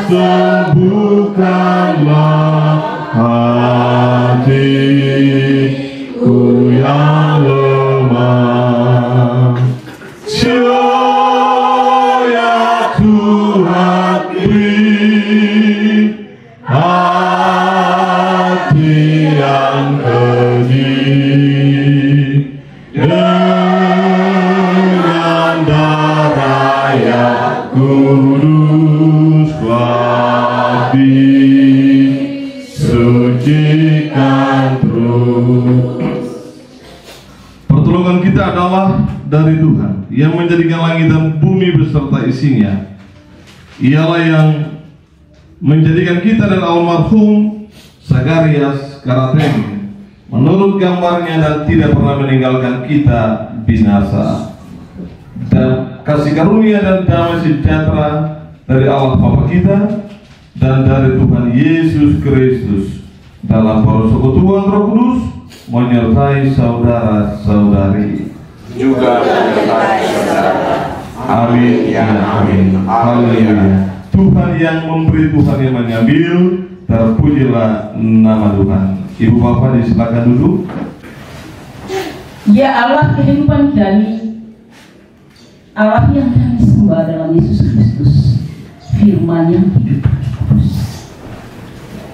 sembuhkanlah hatiku yang lemah. Ya Tuhan, beri hati yang kening dengan darah yang kudus telah disucikan terus. Pertolongan kita adalah dari Tuhan yang menjadikan langit dan bumi beserta isinya. Ialah yang menjadikan kita dan almarhum Zacharias Karateng menurut gambarnya dan tidak pernah meninggalkan kita binasa. Dan kasih karunia dan damai sejahtera dari Allah Bapa kita dan dari Tuhan Yesus Kristus dalam persekutuan Roh Kudus menyertai saudara-saudari juga menyertai saudara. Amin ya amin. Haleluya. Tuhan yang memberi, Tuhan yang mengambil, terpujilah nama Tuhan. Ibu Bapak disilakan duduk. Ya Allah kehidupan kami, Allah yang kami sembah dalam Yesus Kristus, firman yang hidup terus.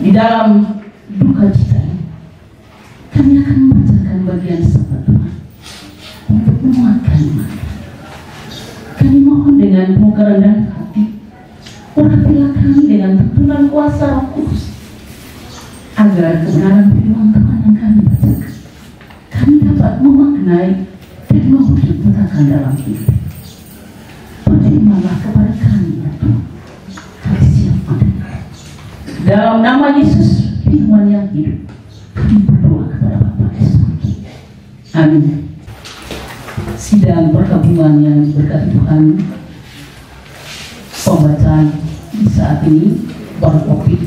Di dalam duka cita ini, kami akan membacakan bagian sabda Tuhan untuk menguatkan iman. Kami mohon dengan penuh kerendahan hati, urapilah kami dengan tuntunan kuasa Roh Kudus, agar kebenaran firman Tuhan yang kami bacakan, kami dapat memaknai dan memperhitungkan dalam hidup. Berimanlah kepada kami ya Tuhan, kami siap mendengar. Dalam nama Yesus, firman yang hidup, kami berdoa kepada Bapa di surga. Amin. Sidang perkabungan yang berkati Tuhan, pembacaan di saat ini bertopik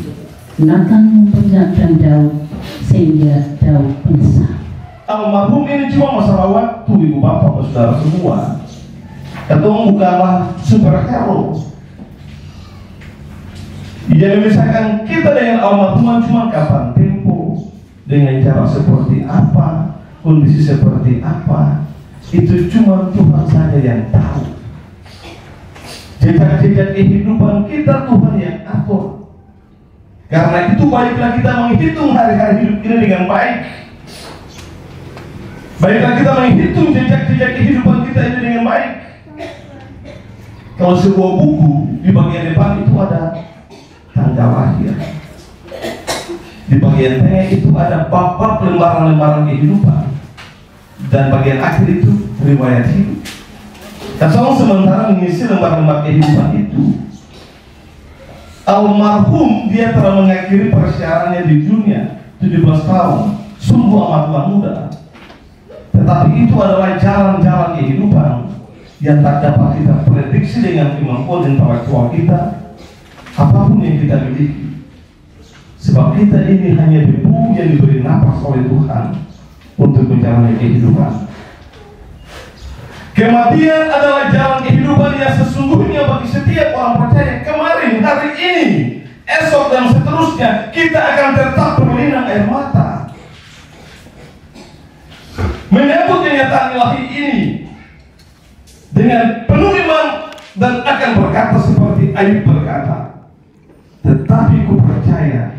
Nathan memperingatkan Daud sehingga Daud menyesal. Almarhum ini cuma masalah waktu, Ibu Bapak Saudara semua. Ketua bukanlah superhero. Yang memisahkan kita dengan almarhum cuma kapan tempo, dengan cara seperti apa, kondisi seperti apa. Itu cuma Tuhan saja yang tahu. Jejak-jejak kehidupan kita Tuhan yang atur. Karena itu baiklah kita menghitung hari-hari hidup kita dengan baik. Baiklah kita menghitung jejak-jejak kehidupan kita ini dengan baik. Kalau sebuah buku di bagian depan itu ada tanggal lahir, di bagian tengah itu ada bab-bab lembaran-lembaran kehidupan, dan bagian akhir itu riwayat hidup. Kalau sementara mengisi lembar-lembar kehidupan itu, almarhum dia telah mengakhiri persiarannya di dunia 17 tahun, sungguh amatlah muda. Tetapi itu adalah jalan-jalan kehidupan yang tak dapat kita prediksi dengan kemampuan intelektual kita, apapun yang kita miliki. Sebab kita ini hanya debu yang diberi napas oleh Tuhan untuk menjalani kehidupan. Kematian adalah jalan kehidupan yang sesungguhnya bagi setiap orang percaya. Kemarin, hari ini, esok dan seterusnya kita akan tetap berlinang air mata menyambut kenyataan ilahi ini dengan penuh iman dan akan berkata seperti Ayub berkata, tetapi ku percaya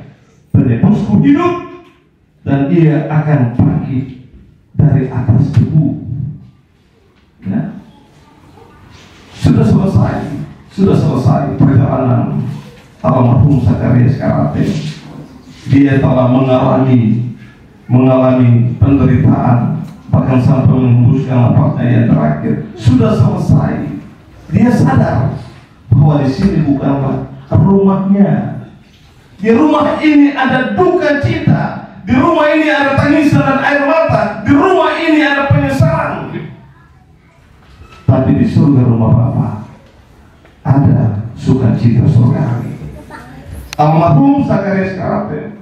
penebusku hidup dan ia akan bangkit dari atas debu. Ya. Sudah selesai perjalanan almarhum Zacharias Karateng. Dia telah mengalami penderitaan, bahkan sampai menghembuskan napasnya yang terakhir. Sudah selesai. Dia sadar bahwa di sini bukanlah rumahnya. Di rumah ini ada duka cita. Di rumah ini ada tangisan dan air mata. Di rumah ini ada penyesalan. Tapi di surga rumah Bapa ada sukacita surgawi. Almarhum Zacharias Karateng,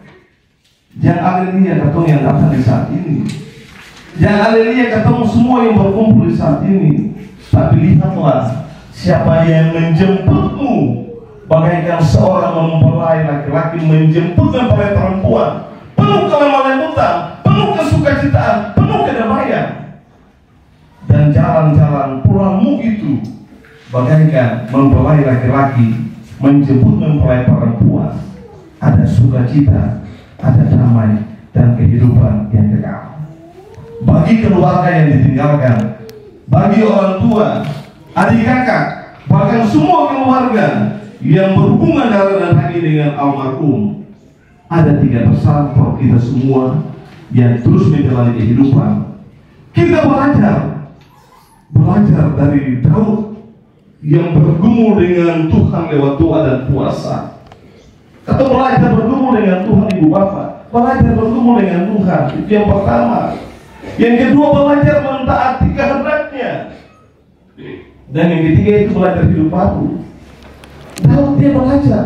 jangan haleluya ketemu yang datang di saat ini, jangan haleluya ketemu semua yang berkumpul di saat ini. Tapi lihatlah siapa yang menjemputmu bagaikan yang seorang mempelai laki-laki menjemput mempelai perempuan penuh kelembutan, penuh kesukacitaan, penuh kedamaian. Dan jalan-jalan pulangmu itu bagaikan mempelai laki-laki menjemput mempelai perempuan. Ada sukacita, ada damai, dan kehidupan yang kekal. Bagi keluarga yang ditinggalkan, bagi orang tua, adik kakak, bahkan semua keluarga yang berhubungan darah dan daging dengan almarhum, ada 3 pesan untuk kita semua yang terus menjalani kehidupan. Kita belajar dari Daud yang bergumul dengan Tuhan lewat doa dan puasa. Atau belajar bergumul dengan Tuhan ibu bapak, belajar bergumul dengan Tuhan, itu yang pertama. Yang kedua, belajar mentaati kehendaknya. Dan yang ketiga itu belajar hidup baru. Daud dia belajar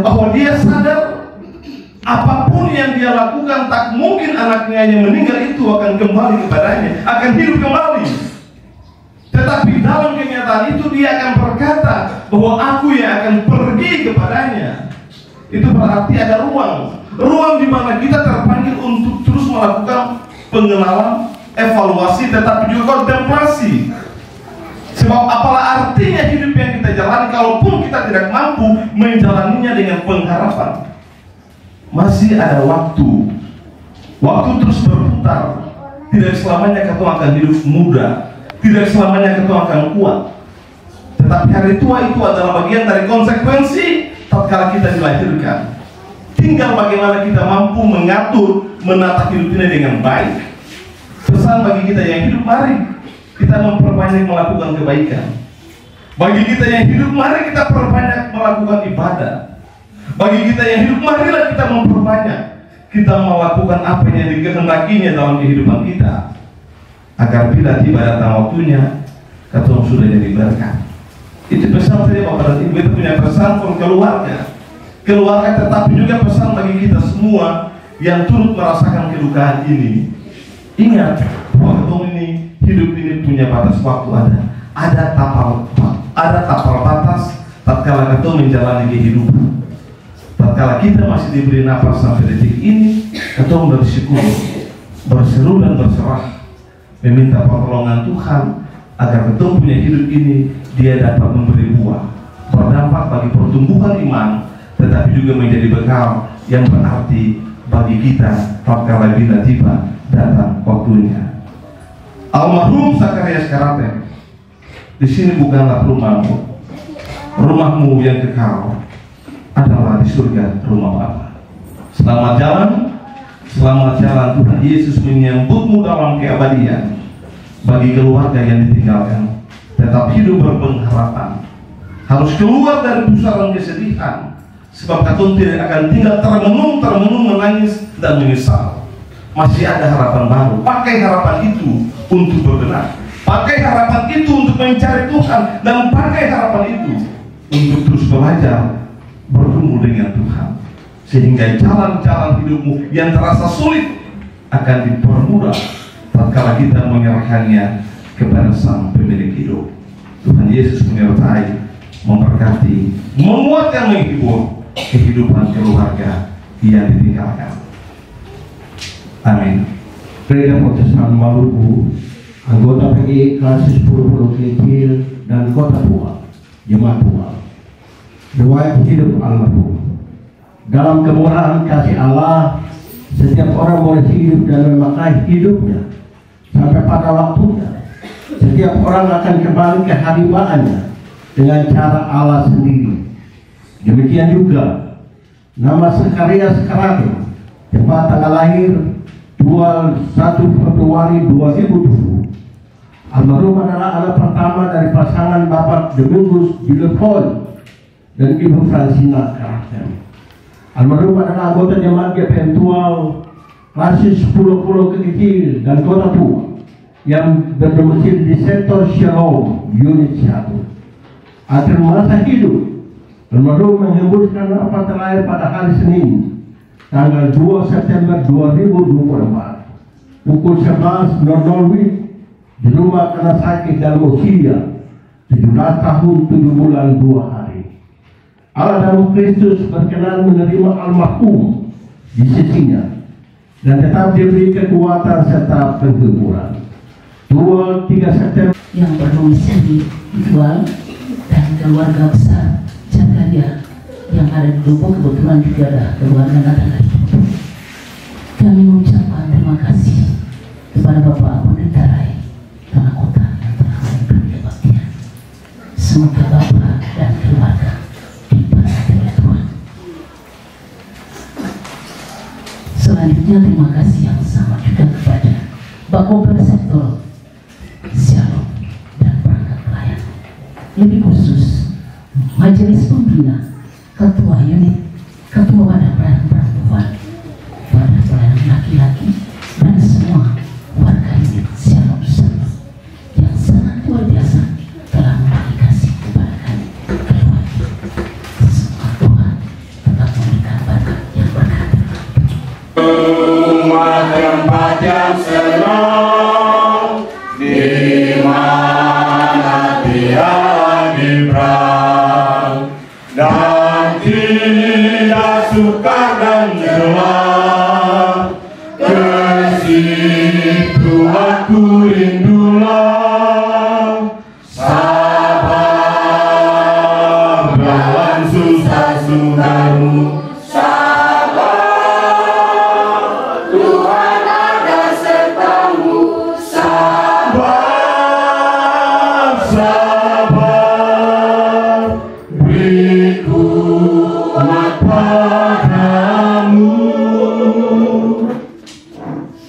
bahwa dia sadar apapun yang dia lakukan tak mungkin anaknya yang meninggal itu akan kembali kepadanya, akan hidup kembali. Tetapi dalam kenyataan itu dia akan berkata bahwa aku yang akan pergi kepadanya. Itu berarti ada ruang di mana kita terpanggil untuk terus melakukan pengenalan, evaluasi, tetapi juga kontemplasi. Sebab apalah artinya hidup yang kita jalani kalaupun kita tidak mampu menjalaninya dengan pengharapan. Masih ada waktu terus berputar. Tidak selamanya kita akan hidup muda, tidak selamanya kita akan kuat. Tetapi hari tua itu adalah bagian dari konsekuensi tatkala kita dilahirkan. Tinggal bagaimana kita mampu mengatur, menata hidup ini dengan baik. Pesan bagi kita yang hidup, mari kita memperbanyak melakukan kebaikan. Bagi kita yang hidup, mari kita perbanyak melakukan ibadah. Bagi kita yang hidup, marilah kita memperbanyak kita melakukan apa yang dikehendakinya dalam kehidupan kita, agar bila tiba datang waktunya kita sudah jadi berkat. Itu pesan saya Bapak dan Ibu. Itu punya pesan untuk keluarga, tetapi juga pesan bagi kita semua yang turut merasakan kedukaan ini. Ingat bahwa ini hidup ini punya batas waktu, ada tapal batas tatkala kita menjalani kehidupan. Tatkala kita masih diberi nafas sampai detik ini, kita bersyukur, berseru dan berserah, meminta pertolongan Tuhan agar kita punya hidup ini dia dapat memberi buah, berdampak bagi pertumbuhan iman, tetapi juga menjadi bekal yang berarti bagi kita tatkala bila tiba datang waktunya. Almarhum Zakarias Karaten, di sini bukanlah rumahmu yang kekal adalah di surga rumah Bapa. Selamat jalan Tuhan Yesus menyambutmu dalam keabadian. Bagi keluarga yang ditinggalkan, tetap hidup berpengharapan, harus keluar dari pusaran kesedihan, sebab katun tidak akan tinggal termenung menangis dan menyesal. Masih ada harapan baru. Pakai harapan itu untuk berbenah, pakai harapan itu untuk mencari Tuhan, dan pakai harapan itu untuk terus belajar bertemu dengan Tuhan, sehingga jalan-jalan hidupmu yang terasa sulit akan dipermudah tatkala kita menyerahkannya kepada Sang Pemilik hidup. Tuhan Yesus menyertai, memberkati, menguatkan, menghibur kehidupan keluarga yang ditinggalkan. Amin. Gereja Protestan Maluku, anggota PGI Klasis Pulau Kecil dan Kota Tua, Jemaat Tua, riwayat hidup almarhum. Dalam kemurahan kasih Allah, setiap orang boleh hidup dan memakai hidupnya sampai pada waktunya. Setiap orang akan kembali ke hadibaannya dengan cara Allah sendiri. Demikian juga nama Zakarias Karaten, tempat tanggal lahir 21 Februari 2007. Almarhum adalah anak pertama dari pasangan Bapak Domingus Bilepol dan Ibu Francina Karaten. Almarhum adalah anggota jemaat GPM Klasis Pulau Kecil dan Kota Tua yang berdomisili di sektor Shalom Unit 1. Akhir masa hidup, almarhum menghembuskan nafas terakhir pada hari Senin, tanggal 2 September 2024, pukul 11.00 di rumah karena sakit dan usia 17 tahun 7 bulan 2 hari. Allah dan Roh Kristus berkenan menerima almarhum di sisinya dan tetap diberi kekuatan serta penghiburan. 3 September yang berdomisili di Tual dan keluarga besar Zakaria yang ada di Lombok, kebetulan juga ada keluarga Natal dari Lombok. Kami mengucapkan terima kasih kepada Bapak Pendeta Rai Tanah Kota yang telah memberikan kebaktian. Semoga Bapak dan keluarga diberkati oleh Tuhan. Selanjutnya terima kasih yang sama juga kepada Bakober Sektor Shalom dan perangkat pelayan, lebih khusus Majelis Pembina, Ketua Unit, Ketua Wadah Pelayanan Perempuan, Wadah Pelayanan Laki-laki, dan semua warga unit Shalom Shalom yang sangat luar biasa telah memberi kasih kepada kami keluarga. Semoga Tuhan tetap memberikan berkat yang berkati. Umat yang pajak senang di mana tiada diperang dan tidak sukar dan gelap, ke situ aku rindulah. Sabar dalam susah sukarmu,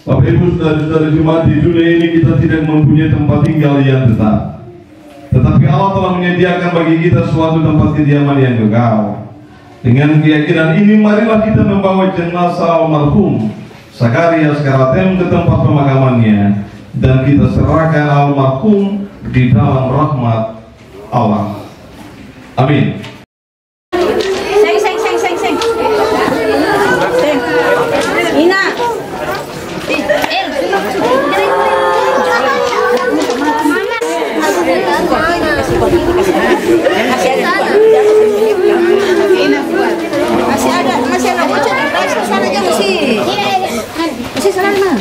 Bapak Ibu saudara-saudara jemaat, di dunia ini kita tidak mempunyai tempat tinggal yang tetap, tetapi Allah telah menyediakan bagi kita suatu tempat kediaman yang kekal. Dengan keyakinan ini, marilah kita membawa jenazah almarhum Zakarias Karatem ke tempat pemakamannya dan kita serahkan almarhum di dalam rahmat Allah. Amin. Ina. Masih ada. Sana aja masih. Masih sana mah.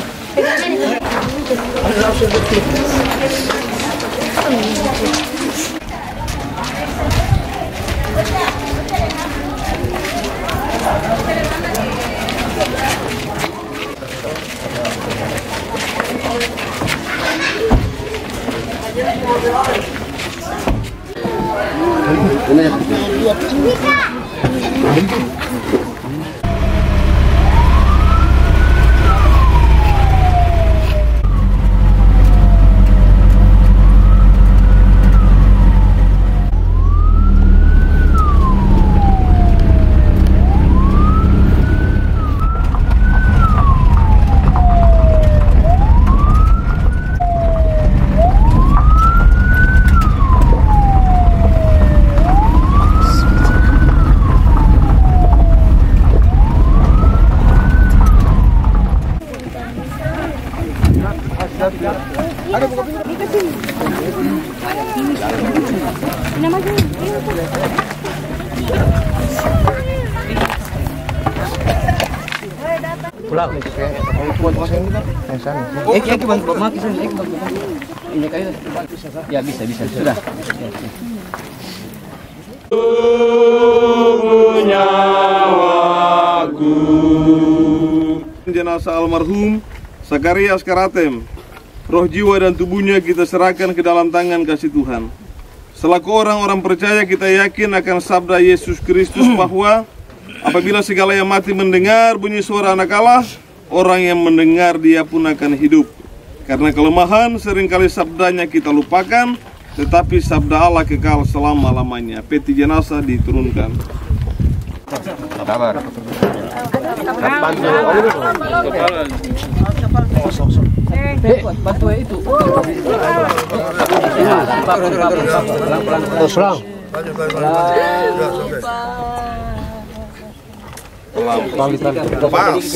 Ya bisa sudah. Nyawaku. Jenazah almarhum Zakarias Karatem, roh jiwa dan tubuhnya kita serahkan ke dalam tangan kasih Tuhan. Selaku orang-orang percaya, kita yakin akan sabda Yesus Kristus bahwa apabila segala yang mati mendengar bunyi suara Anak Allah, orang yang mendengar dia pun akan hidup. Karena kelemahan seringkali sabdanya kita lupakan, tetapi sabda Allah kekal selama-lamanya. Peti jenazah diturunkan. Kabar. Bantu itu. Pelan.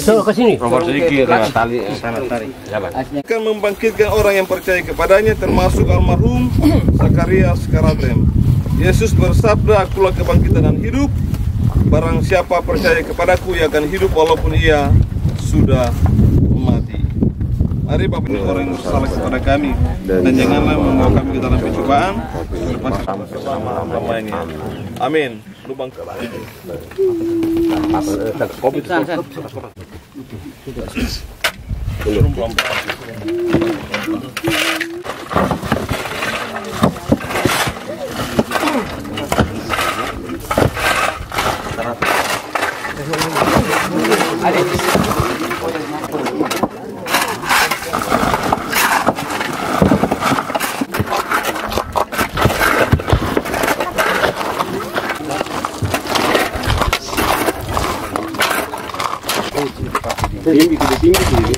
Ke sini. Nomor sedikit tali sana tarik. Akan membangkitkan orang yang percaya kepadanya, termasuk almarhum Zakarias Karatem. Yesus bersabda, "Akulah kebangkitan dan hidup. Barang siapa percaya kepadaku, ia akan hidup walaupun ia sudah mati." Mari Bapak ini orang yang bersalah kepada kami, dan janganlah membawa kami ke dalam pencobaan, lepaskan selama-lamanya. Amin. Lubang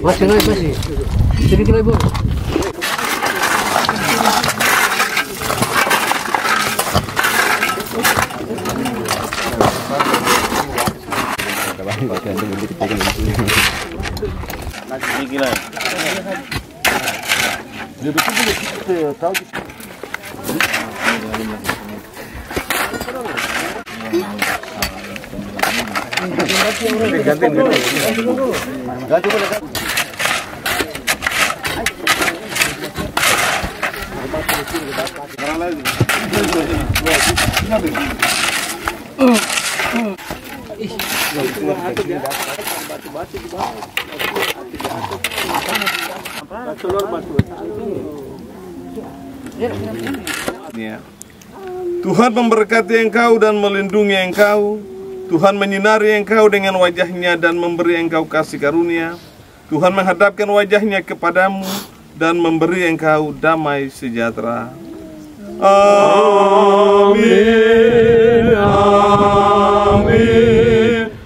Masih. Sedikit lagi, Bu. Tuhan memberkati engkau dan melindungi engkau. Tuhan menyinari engkau dengan wajah-Nya dan memberi engkau kasih karunia. Tuhan menghadapkan wajah-Nya kepadamu dan memberi engkau damai sejahtera. Amin. Amin.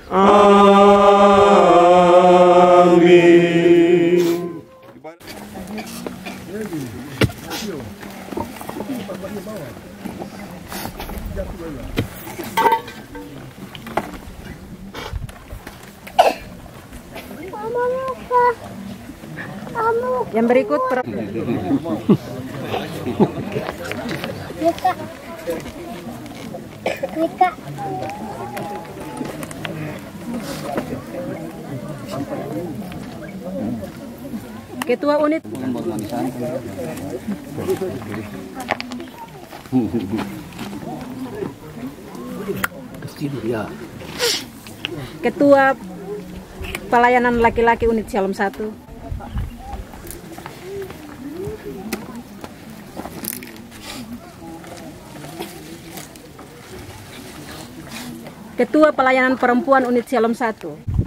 Amin. Yang berikut Rika. Ketua unit Ketua Pelayanan Laki-laki unit Shalom 1. Ketua Pelayanan Perempuan unit Shalom 1.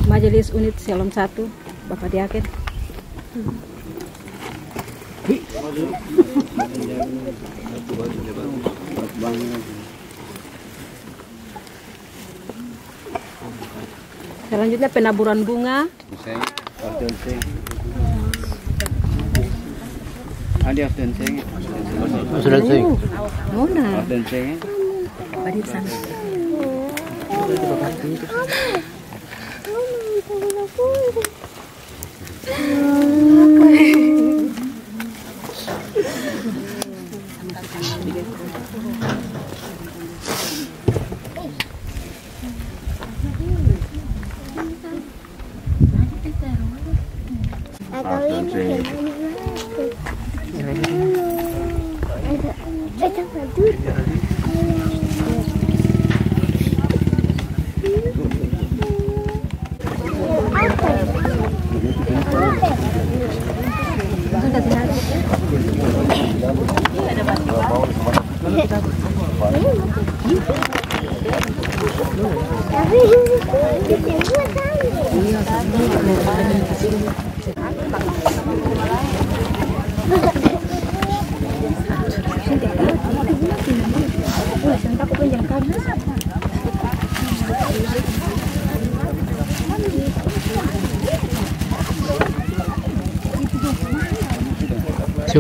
Majelis unit Shalom 1, Bapak Diaken. Selanjutnya penaburan bunga.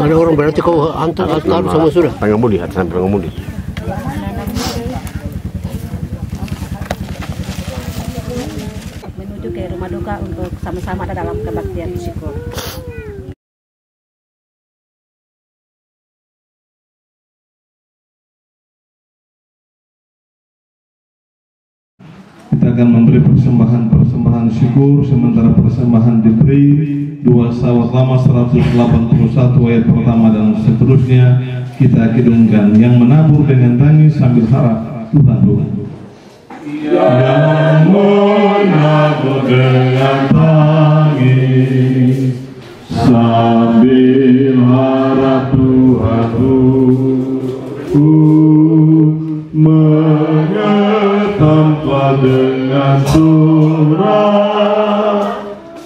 Ada orang berarti kau antar sama sudah. Pengemudi, sampai pengemudi. menuju ke rumah duka untuk sama-sama ada dalam kebaktian syukur. Kita akan memberi persembahan syukur, sementara persembahan diberi 2 Samuel 181 ayat pertama dan seterusnya kita kidungkan. Yang menabur dengan tangis sambil harap Tuhan Tuhan. Yang menabur dengan tangis sambil harap Tuhan tanpa dengan surat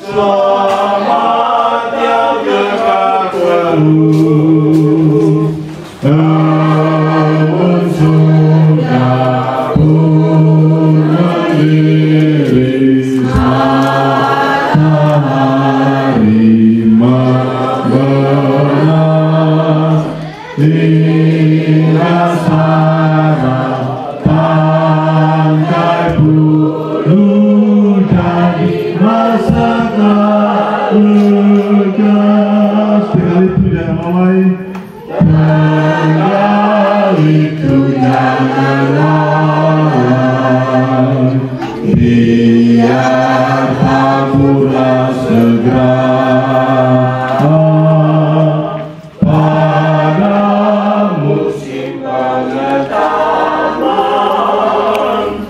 selamat yang kekal terus. Namun sudah pun berdiri matahari membelas hingga biar pula segera pada musim pengetahuan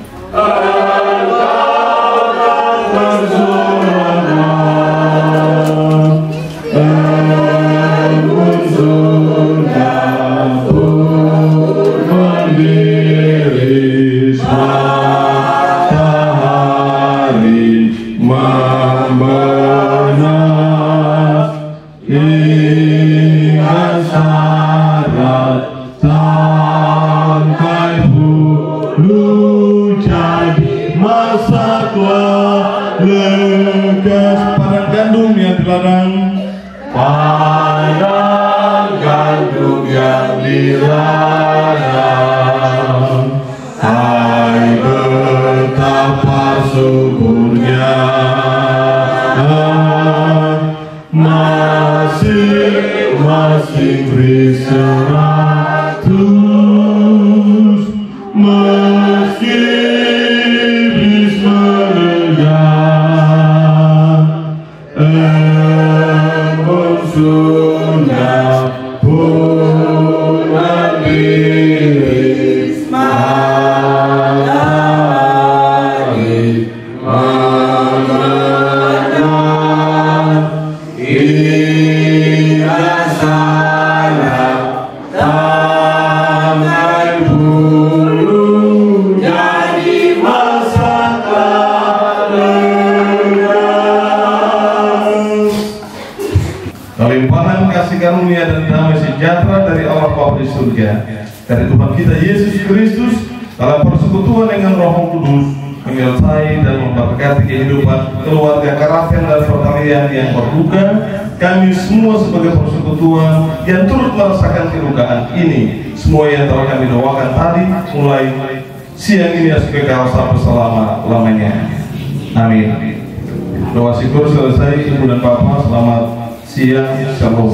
akan bersuara sudah pun berdiri membenas hingga syarat tangkai hulu jadi masa tua lekas. Padang gandum yang dilarang, padang gandum yang dilarang, hai betapa suburnya masing-masing beri 100 meski bis menegak sudah pun berdiri matahari membelas hingga syarat tangkai bulu jadi masa limpahan kasih karunia dan damai sejahtera dari Allah Bapa di surga, dari Tuhan kita Yesus Kristus, dalam persekutuan dengan Roh Kudus, menyertai dan memberkati kehidupan keluarga Karafen dan pertalian yang berduka. Kami semua sebagai persekutuan yang turut merasakan kedukaan ini, semua yang telah kami doakan tadi, mulai siang ini kekal sampai selama-lamanya. Amin. Doa syukur selesai. Ibu dan Bapak, selamat siang. Shalom.